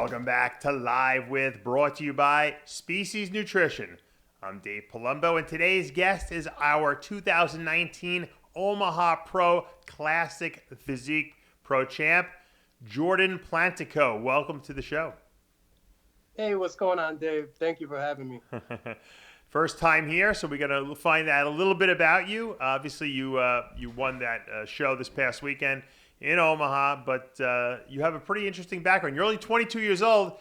Welcome back to Live With, brought to you by Species Nutrition. I'm Dave Palumbo, and today's guest is our 2019 Omaha Pro Classic Physique Pro champ, Jordan Plantiko. Welcome to the show. Hey, what's going on, Dave? Thank you for having me. First time here, so we're going to find out a little bit about you. Obviously, you won that show this past weekend in Omaha, but you have a pretty interesting background. You're only 22 years old,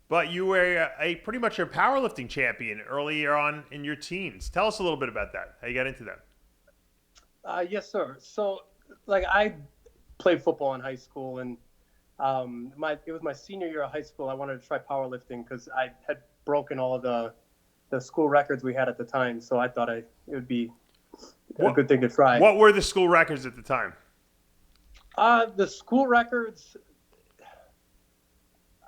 but you were pretty much a powerlifting champion earlier on in your teens. Tell us a little bit about that, how you got into that. Yes, sir. So, I played football in high school, and it was my senior year of high school. I wanted to try powerlifting because I had broken all of the school records we had at the time, so I thought it would be a good thing to try. What were the school records at the time? The school records,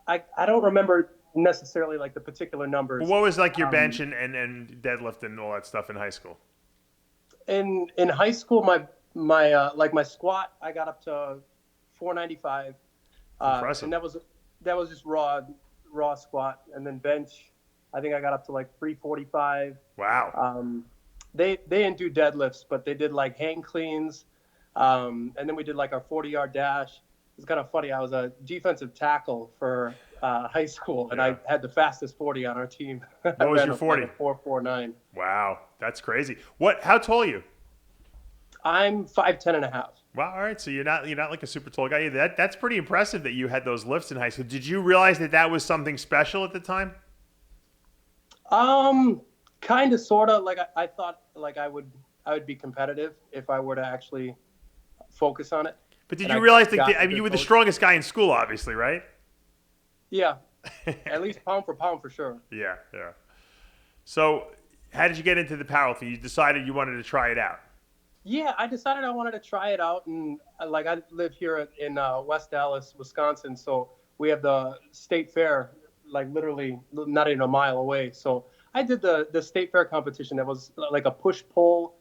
I don't remember necessarily the particular numbers. But what was your bench and deadlift and all that stuff in high school? In high school, my squat, I got up to 495. Impressive. And that was just raw squat, and then bench, I think I got up to 345. Wow. They didn't do deadlifts, but they did hang cleans. And then we did our 40-yard dash. It's kind of funny. I was a defensive tackle for high school, and I had the fastest 40 on our team. What was your 40? 4.49. Wow, that's crazy. How tall are you? I'm 5'10" and a half. Wow, all right. So you're not like a super tall guy. That's pretty impressive that you had those lifts in high school. Did you realize that was something special at the time? Kind of, sort of. I thought I would be competitive if I were to actually focus on it. But did you realize you were the strongest guy in school, obviously, right? Yeah, at least pound for sure. Yeah. So how did you get into the powerlifting? You decided you wanted to try it out. Yeah, I decided I wanted to try it out, and I live here in West Dallas, Wisconsin, so we have the state fair literally not even a mile away. So I did the state fair competition. That was a push-pull.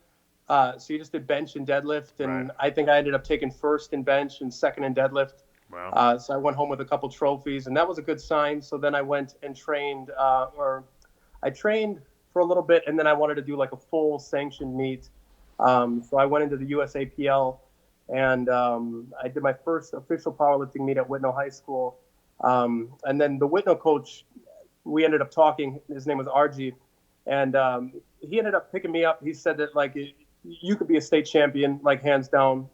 So you just did bench and deadlift, and right. I think I ended up taking first in bench and second in deadlift. Wow. So I went home with a couple trophies, and that was a good sign. So then I went and trained, I trained for a little bit, and then I wanted to do a full sanctioned meet. So I went into the USAPL, and I did my first official powerlifting meet at Whitnall High School. And then the Whitnall coach, we ended up talking. His name was RG, and he ended up picking me up. He said that you could be a state champion, hands down,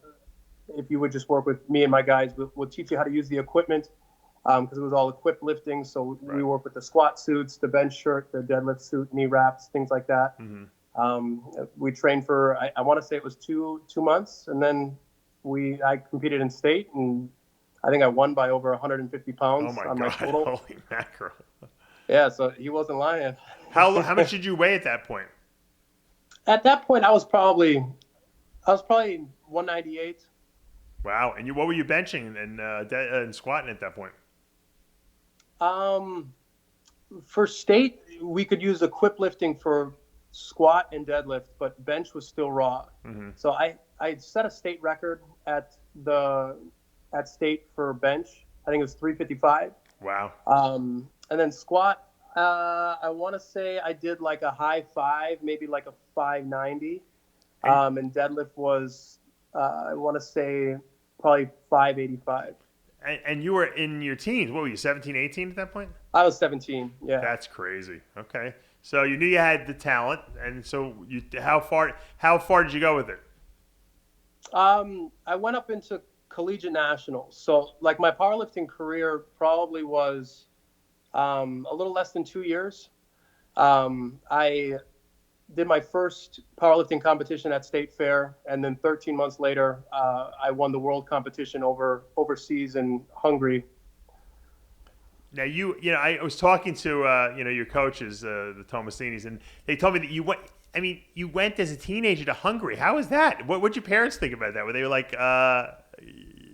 if you would just work with me and my guys. We'll teach you how to use the equipment, because it was all equipped lifting. So we work with the squat suits, the bench shirt, the deadlift suit, knee wraps, things like that. Mm-hmm. We trained for, I want to say it was two months, and then I competed in state, and I think I won by over 150 pounds on my total. Holy mackerel. Yeah, so he wasn't lying. How much did you weigh at that point? At that point, I was probably 198. Wow. And what were you benching and squatting at that point? For state, we could use equip lifting for squat and deadlift, but bench was still raw. Mm-hmm. So I set a state record at state for bench. I think it was 355. Wow. And then squat, I want to say I did a high 5, maybe a 590. And deadlift was, I want to say probably 585. And you were in your teens. What were you, 17, 18 at that point? I was 17, yeah. That's crazy. Okay. So you knew you had the talent, and so how far did you go with it? I went up into collegiate nationals. So my powerlifting career probably was a little less than 2 years. I did my first powerlifting competition at State Fair, and then 13 months later, I won the world competition overseas in Hungary. Now I was talking to your coaches, the Tomasinis, and they told me that you went. I mean, you went as a teenager to Hungary. How was that? What'd your parents think about that? Were they like,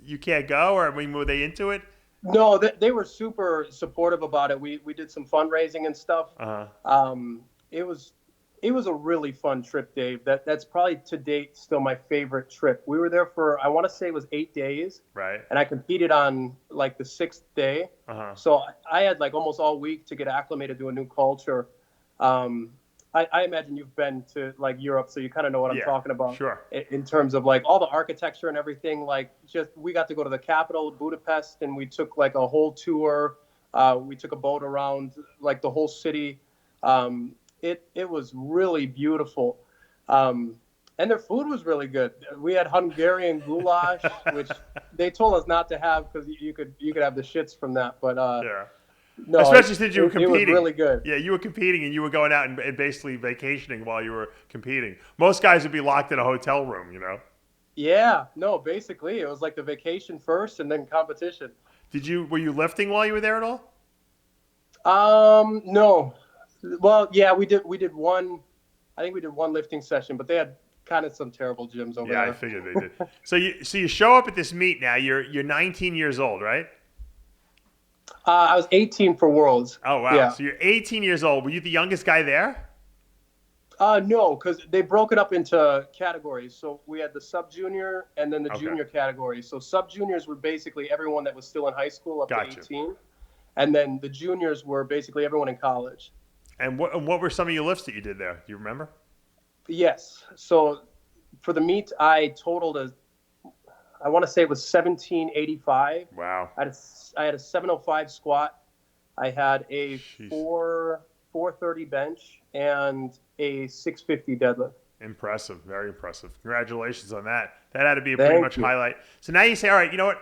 you can't go, or were they into it? No, they were super supportive about it. We did some fundraising and stuff. Uh-huh. It It was a really fun trip, Dave. That's probably to date still my favorite trip. We were there for, I want to say it was 8 days. Right. And I competed on like the 6th day. So I had like almost all week to get acclimated to a new culture. I imagine you've been to like Europe, so you kind of know what I'm talking about. Sure. In terms of like all the architecture and everything. Like just we got to go to the capital, Budapest, and we took like a whole tour. We took a boat around like the whole city. It was really beautiful. And their food was really good. We had Hungarian goulash, which they told us not to have because you could have the shits from that. But no, especially since you were competing. It was really good. Yeah, you were competing and you were going out and basically vacationing while you were competing. Most guys would be locked in a hotel room, you know? Yeah, no, basically it was like the vacation first and then competition. Were you lifting while you were there at all? No. Well, yeah, we did one. I think we did one lifting session, but they had kind of some terrible gyms over there. Yeah, I figured they did. So you show up at this meet now. You're 19 years old, right? I was 18 for Worlds. Oh wow! Yeah. So you're 18 years old. Were you the youngest guy there? No, because they broke it up into categories. So we had the sub-junior and then the junior category. So sub-juniors were basically everyone that was still in high school up to 18. And then the juniors were basically everyone in college. And what were some of your lifts that you did there? Do you remember? Yes. So for the meet, I totaled I want to say it was 1785. Wow. I had a 705 squat. I had a 430 bench and a 650 deadlift. Impressive. Very impressive. Congratulations on that. That had to be a pretty much highlight. So now you say, all right, you know what?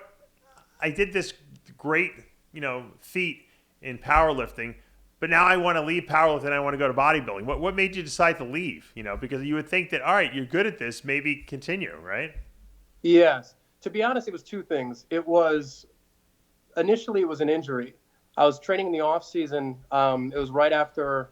I did this great, feat in powerlifting, but now I want to leave powerlifting and I want to go to bodybuilding. What made you decide to leave? Because you would think that, all right, you're good at this, maybe continue, right? Yes. To be honest, it was two things. Initially it was an injury. I was training in the off season. It was right after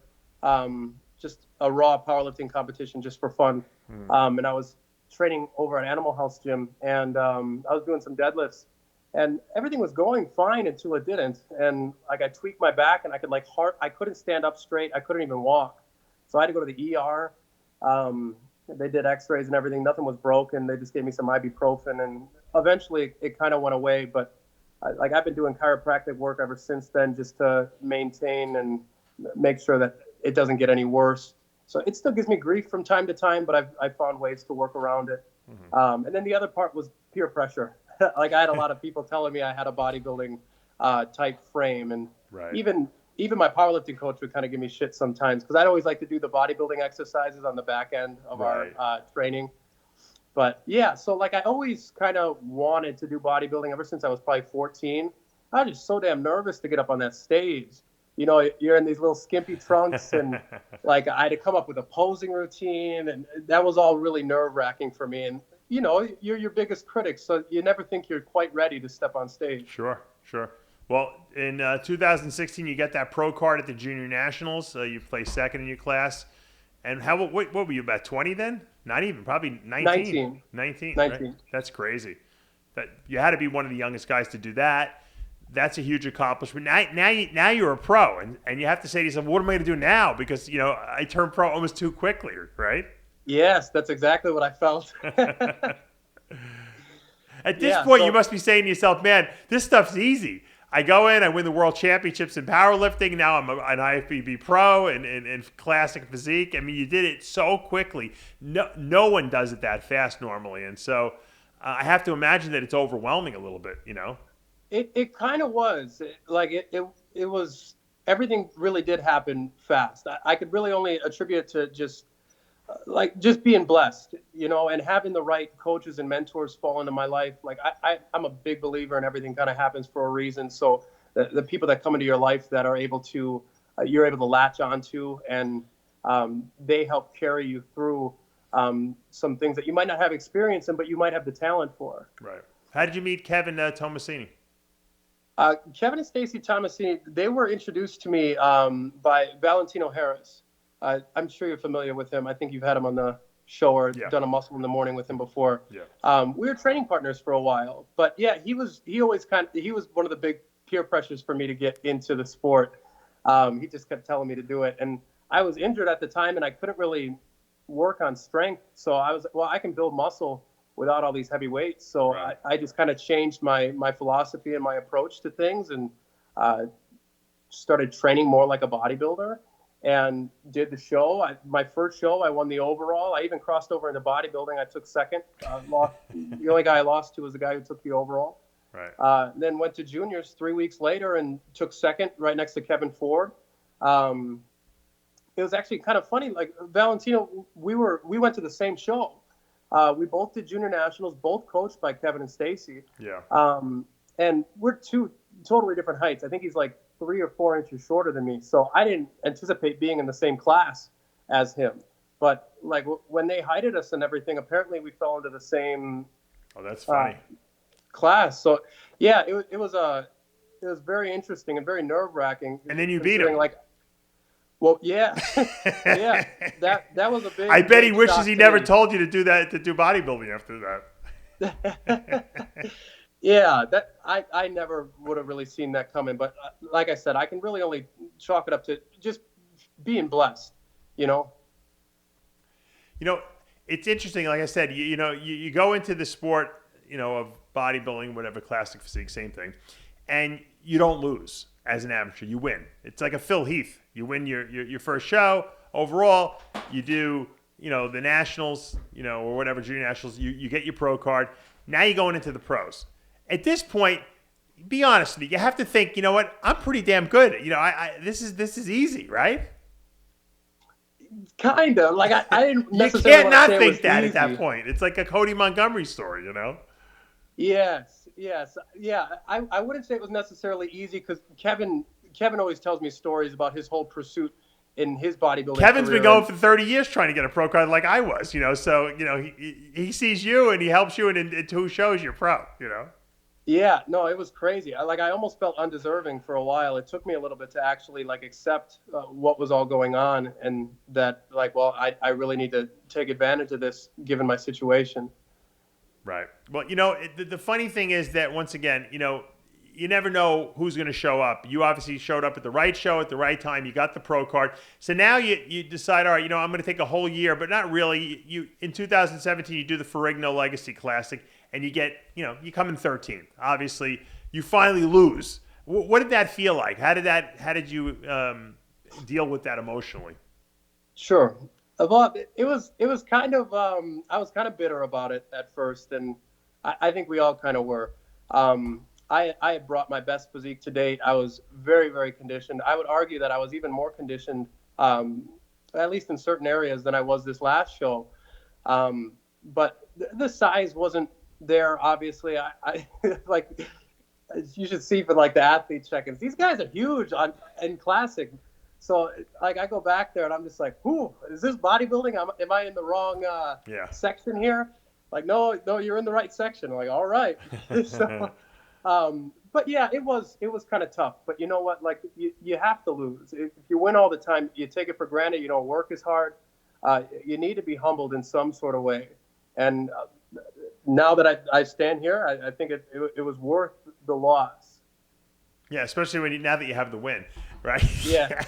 just a raw powerlifting competition just for fun. And I was training over at Animal House Gym, and I was doing some deadlifts, and everything was going fine until it didn't. And like I tweaked my back, and I couldn't stand up straight. I couldn't even walk. So I had to go to the ER. They did x-rays and everything. Nothing was broken. They just gave me some ibuprofen, and eventually it kind of went away. But I've been doing chiropractic work ever since then, just to maintain and make sure that it doesn't get any worse. So it still gives me grief from time to time, but I've found ways to work around it. And then the other part was peer pressure. Like I had a lot of people telling me I had a bodybuilding type frame, and even my powerlifting coach would kind of give me shit sometimes because I'd always like to do the bodybuilding exercises on the back end of our training. But yeah, so like I always kind of wanted to do bodybuilding ever since I was probably 14. I was just so damn nervous to get up on that stage. You're in these little skimpy trunks, and like I had to come up with a posing routine, and that was all really nerve-wracking for me. And you're your biggest critic, so you never think you're quite ready to step on stage. Sure. Well, in 2016, you got that pro card at the Junior Nationals. You placed second in your class. And what were you, about 20 then? Not even, probably 19. 19. Right? That's crazy. You had to be one of the youngest guys to do that. That's a huge accomplishment. Now you're a pro, and you have to say to yourself, what am I going to do now? Because, I turned pro almost too quickly, right? Yes, that's exactly what I felt. At this point, you must be saying to yourself, man, this stuff's easy. I go in, I win the world championships in powerlifting. Now I'm an IFBB Pro in Classic Physique. I mean, you did it so quickly. No one does it that fast normally. And so I have to imagine that it's overwhelming a little bit, It kind of was. It was, everything really did happen fast. I could really only attribute it to just being blessed, and having the right coaches and mentors fall into my life. Like I'm a big believer in everything kind of happens for a reason. So the people that come into your life that are able to, you're able to latch onto, and they help carry you through some things that you might not have experience in, but you might have the talent for. Right. How did you meet Kevin Tomasini? Kevin and Stacy Tomasini, they were introduced to me by Valentino Harris. I'm sure you're familiar with him. I think you've had him on the show or done a muscle in the morning with him before. Yeah. We were training partners for a while, but yeah, he was one of the big peer pressures for me to get into the sport. He just kept telling me to do it, and I was injured at the time and I couldn't really work on strength. So I was, well, I can build muscle without all these heavy weights. So Right. I just kind of changed my philosophy and my approach to things, and started training more like a bodybuilder, and did the show. My first show, I won the overall. I even crossed over into bodybuilding. I took second. The only guy I lost to was the guy who took the overall. Right. Then went to juniors 3 weeks later and took second right next to Kevin Ford. It was actually kind of funny. Like Valentino, we went to the same show. We both did junior nationals, both coached by Kevin and Stacy. Yeah. And we're two totally different heights. I think he's like 3 or 4 inches shorter than me. So I didn't anticipate being in the same class as him. But like when they heighted us and everything, apparently we fell into the same. Oh, that's funny. Class. So yeah, it was very interesting and very nerve wracking. And then you beat him. Like, well, yeah, yeah. That was a big. I bet he big wishes shock he to never me. told you to do that, to do bodybuilding after that. Yeah, that I never would have really seen that coming. But like I said, I can really only chalk it up to just being blessed, you know. You know, it's interesting. Like I said, you go into the sport, of bodybuilding, whatever, classic physique, same thing, and you don't lose as an amateur. You win. It's like a Phil Heath. You win your first show overall. You do, the nationals, or whatever, junior nationals. You get your pro card. Now you're going into the pros. At this point, be honest with me. You have to think, you know what? I'm pretty damn good. This is easy, right? Kind of. Like I didn't You necessarily can't want to not say it think was that easy. at that point. It's like a Cody Montgomery story, Yes. Yeah. I wouldn't say it was necessarily easy because Kevin always tells me stories about his whole pursuit in his bodybuilding Kevin's career. been going for 30 years trying to get a pro card like I was, so, he sees you and he helps you, and in 2 shows you're pro, Yeah, no, it was crazy. I almost felt undeserving for a while. It took me a little bit to actually accept what was all going on, and that I really need to take advantage of this given my situation. Right. Well, the funny thing is that, once again, you never know who's going to show up. You obviously showed up at the right show at the right time. You got the pro card. So now you decide, all right, I'm going to take a whole year, but not really. You in 2017, you do the Ferrigno Legacy Classic, and you get, you come in 13th. Obviously, you finally lose. What did that feel like? How did you deal with that emotionally? Sure. Well, it was kind of I was kind of bitter about it at first, and I think we all kind of were. I had brought my best physique to date. I was very, very conditioned. I would argue that I was even more conditioned, at least in certain areas, than I was this last show. But the size wasn't there, obviously. I like, you should see for the athlete check-ins. These guys are huge in classic. So I go back there and I'm just like, "Whoo, is this bodybuilding? Am I in the wrong section here?" No, you're in the right section. I'm like, all right. So, but yeah, it was kind of tough. But you know what? You have to lose. If you win all the time, you take it for granted. You don't work as hard. You need to be humbled in some sort of way. And now that I stand here, I think it was worth the loss. Yeah, especially now that you have the win, right? Yeah.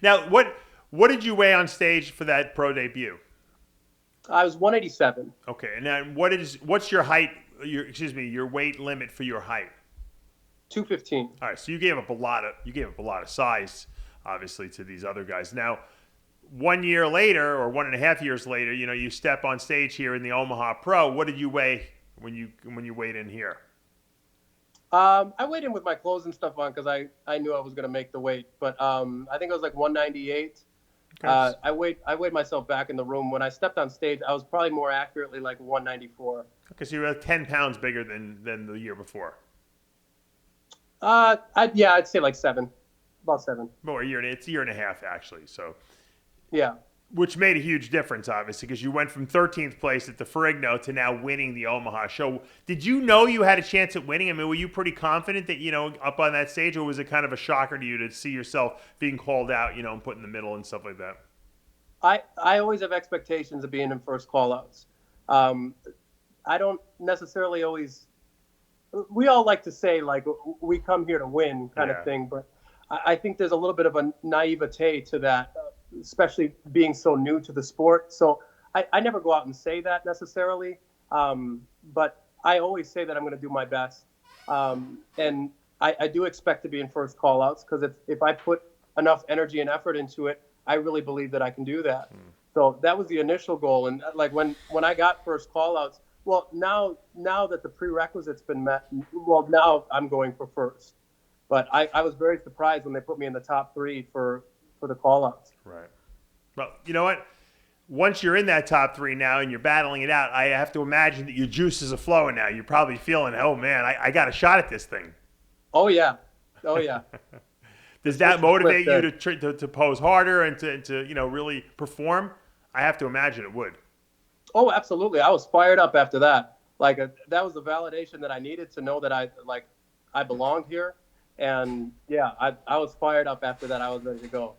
Now, what did you weigh on stage for that pro debut? I was 187. Okay, and then what's your height? Your weight limit for your height? 215. All right, so you gave up a lot of size, obviously, to these other guys. Now, 1 year later, or 1.5 years later, you step on stage here in the Omaha Pro. What did you weigh when you weighed in here? I weighed in with my clothes and stuff on because I knew I was going to make the weight. But I think it was 198. Okay. I weighed myself back in the room. When I stepped on stage, I was probably more accurately 194. Okay, so you were 10 pounds bigger than the year before. I'd say 7, about 7. More it's a year and a half actually. So yeah, which made a huge difference, obviously, because you went from 13th place at the Ferrigno to now winning the Omaha show. Did you know you had a chance at winning? I mean, were you pretty confident that, up on that stage, or was it kind of a shocker to you to see yourself being called out, and put in the middle and stuff like that? I always have expectations of being in first call-outs. I don't necessarily always – we all like to say, we come here to win kind of thing, but I think there's a little bit of a naivete to that. especially being so new to the sport. So I never go out and say that necessarily, but I always say that I'm going to do my best. And I do expect to be in first call-outs, because if I put enough energy and effort into it, I really believe that I can do that. So that was the initial goal. And like when I got first call-outs, well, now that the prerequisite's been met, well, now I'm going for first. But I was very surprised when they put me in the top 3 for the call-outs. Right. Well, you know what? Once you're in that top 3 now and you're battling it out, I have to imagine that your juices are flowing now. You're probably feeling, oh, man, I got a shot at this thing. Oh, yeah. Oh, yeah. Does that motivate you to pose harder and to really perform? I have to imagine it would. Oh, absolutely. I was fired up after that. Like that was the validation that I needed to know that I belonged here. And yeah, I was fired up after that. I was ready to go.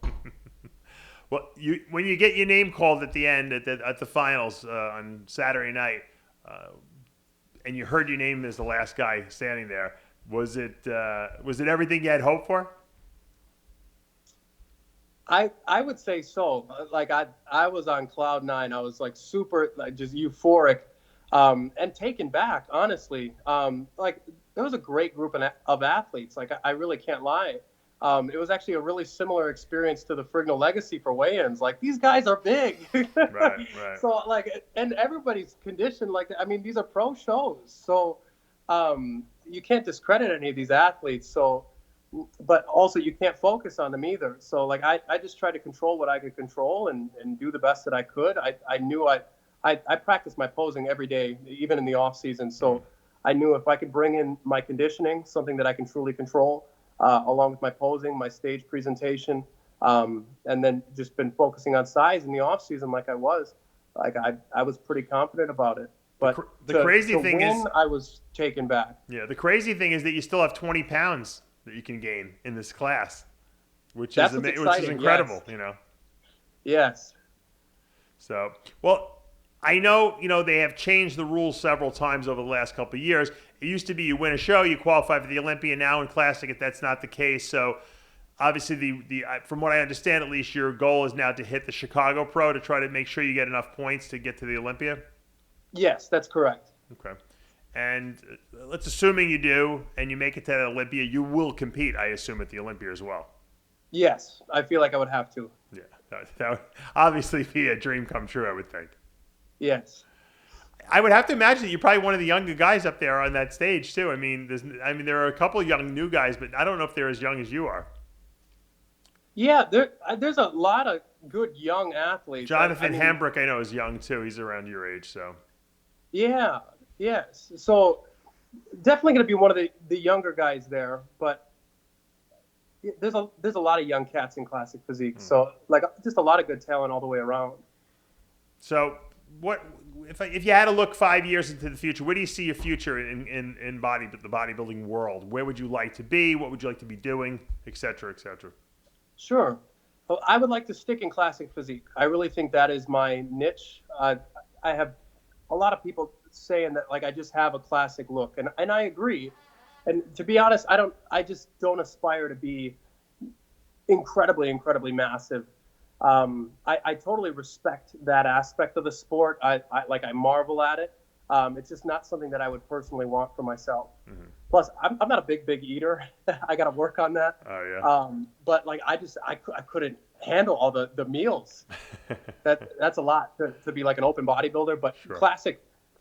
Well, when you get your name called at the end at the finals on Saturday night, and you heard your name as the last guy standing there, was it everything you had hoped for? I would say so. Like I was on cloud 9. I was like super, like just euphoric, and taken back, honestly. Like there was a great group of athletes. Like I really can't lie. It was actually a really similar experience to the Frignal Legacy for weigh-ins. Like these guys are big. Right. So like, and everybody's conditioned. Like, I mean, these are pro shows. So you can't discredit any of these athletes. So, but also you can't focus on them either. So like I just tried to control what I could control and do the best that I could. I knew I practiced my posing every day, even in the off season. So I knew if I could bring in my conditioning, something that I can truly control, along with my posing, my stage presentation, and then just been focusing on size in the off season like I was pretty confident about it. But the crazy thing is I was taken back. Yeah, the crazy thing is that you still have 20 pounds that you can gain in this class, which is incredible, yes. Yes. So, well, I know, they have changed the rules several times over the last couple of years. It used to be you win a show, you qualify for the Olympia. Now in Classic, that's not the case. So, obviously, from what I understand, at least, your goal is now to hit the Chicago Pro to try to make sure you get enough points to get to the Olympia? Yes, that's correct. Okay. And let's assuming you do, and you make it to the Olympia, you will compete, I assume, at the Olympia as well. Yes, I feel like I would have to. Yeah, that would obviously be a dream come true, I would think. Yes. I would have to imagine that you're probably one of the younger guys up there on that stage too. I mean, there are a couple of young new guys, but I don't know if they're as young as you are. Yeah, there's a lot of good young athletes. Jonathan Hambrook, I know, is young too. He's around your age, so. Yeah. Yes. So definitely going to be one of the younger guys there, but there's a lot of young cats in Classic Physique. So like just a lot of good talent all the way around. So what if you had to look 5 years into the future? Where do you see your future in the bodybuilding world? Where would you like to be? What would you like to be doing, et cetera, et cetera? Sure. Well, I would like to stick in Classic Physique. I really think that is my niche. I have a lot of people saying that like I just have a classic look, and I agree. And to be honest, I just don't aspire to be incredibly massive. I totally respect that aspect of the sport. I marvel at it. It's just not something that I would personally want for myself. Mm-hmm. Plus, I'm not a big eater. I got to work on that. Oh yeah. But like I couldn't handle all the meals. That's a lot to be like an open bodybuilder. But sure.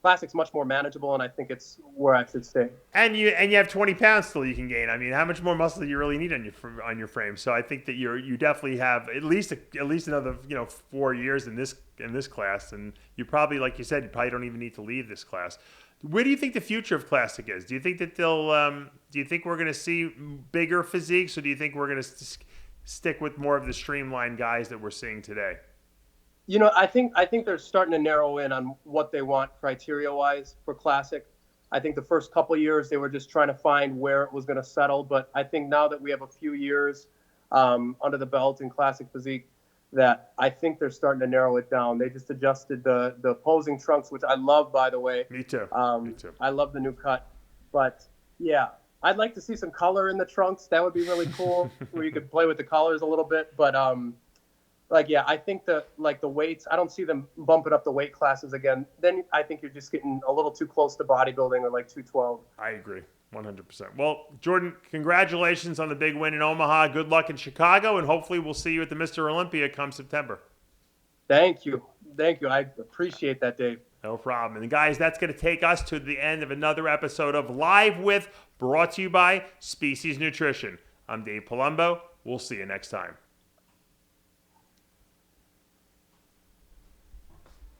Classic's much more manageable, and I think it's where I should stay. And you have 20 pounds still you can gain. I mean, how much more muscle do you really need on your frame? So I think that you definitely have at least another 4 years in this class, and you probably, like you said, you probably don't even need to leave this class. Where do you think the future of Classic is? Do you think that do you think we're going to see bigger physiques, or do you think we're going to stick with more of the streamlined guys that we're seeing today? I think they're starting to narrow in on what they want criteria-wise for Classic. I think the first couple of years they were just trying to find where it was going to settle, but I think now that we have a few years under the belt in Classic Physique, that I think they're starting to narrow it down. They just adjusted the posing trunks, which I love, by the way. Me too. Me too. I love the new cut. But, yeah, I'd like to see some color in the trunks. That would be really cool, where you could play with the colors a little bit. But like, yeah, I think the weights, I don't see them bumping up the weight classes again. Then I think you're just getting a little too close to bodybuilding or like 212. I agree. 100%. Well, Jordan, congratulations on the big win in Omaha. Good luck in Chicago, and hopefully we'll see you at the Mr. Olympia come September. Thank you. I appreciate that, Dave. No problem. And guys, that's going to take us to the end of another episode of Live With, brought to you by Species Nutrition. I'm Dave Palumbo. We'll see you next time.